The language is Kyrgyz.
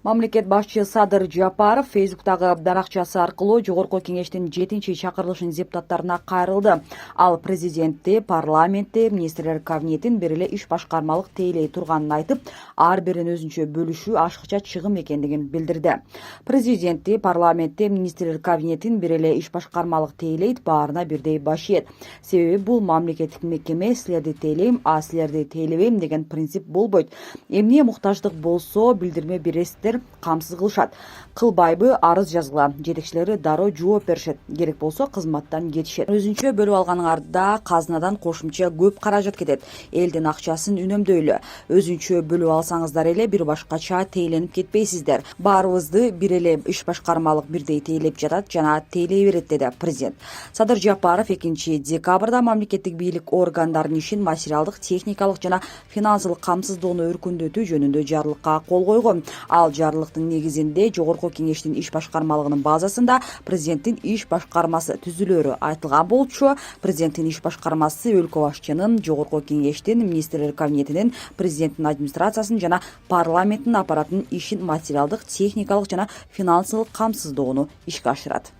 Мамлекет башчы Садыр Жапаров Фейсбуктагы даракчасы аркылуу Жогорку Кеңештин 7-чи чакырылышынын депутаттарына кайрылды. Ал президентти, парламентти, министрлер кабинетин бир эле иш башкармалык тейлей турганын айтып, ар бирин өзүнчө бөлүшүү ашыкча чыгым экендигин билдирди. Президентти, парламентти, министрлер кабинетин бир эле иш башкармалык тейлейт, баарына бирдей баш ийет. Себеби бул мамлекеттик мекеме силерди тейлейм, а силерди тейлебейм деген принцип болбойт. Эмне муктаждык болсо билдирме бересиздер, камсыз кылышат. Кылбайбы арыз жазгыла, жетекчилери дароо жооп беришет. Керек болсо кызматтан кетишет. Өзүнчө бөлүп алганыңарда казынадан кошумча көп каражат кетет. Элдин акчасын үнөмдөйлү. Өзүнчө бөлүп алсаңыздар эле бир башкача тейленип кетпейсиздер. Баарыбызды бир эле иш башкармалык бирдей тейлеп жатат жана тейлей берет, деди президент. Садыр Жапаров 2-декабрда мамлекеттик бийлик органдарынын ишин материалдык, техникалык жана финансылык камсыздоону өркүндөтүү жөнүндө жарлыкка кол койгон. Ал жарлыктын негизинде Жогорку Кеңештин иш башкармалыгынын базасында президенттин иш башкармасы түзүлөрү айтылган болчу. Президенттин иш башкармасы өлкө башчынын, Жогорку Кеңештин, министрлер кабинетинин, президенттин администрациясынын жана парламенттин аппаратынын ишин материалдык, техникалык жана финансылык камсыздоону ишке ашырат.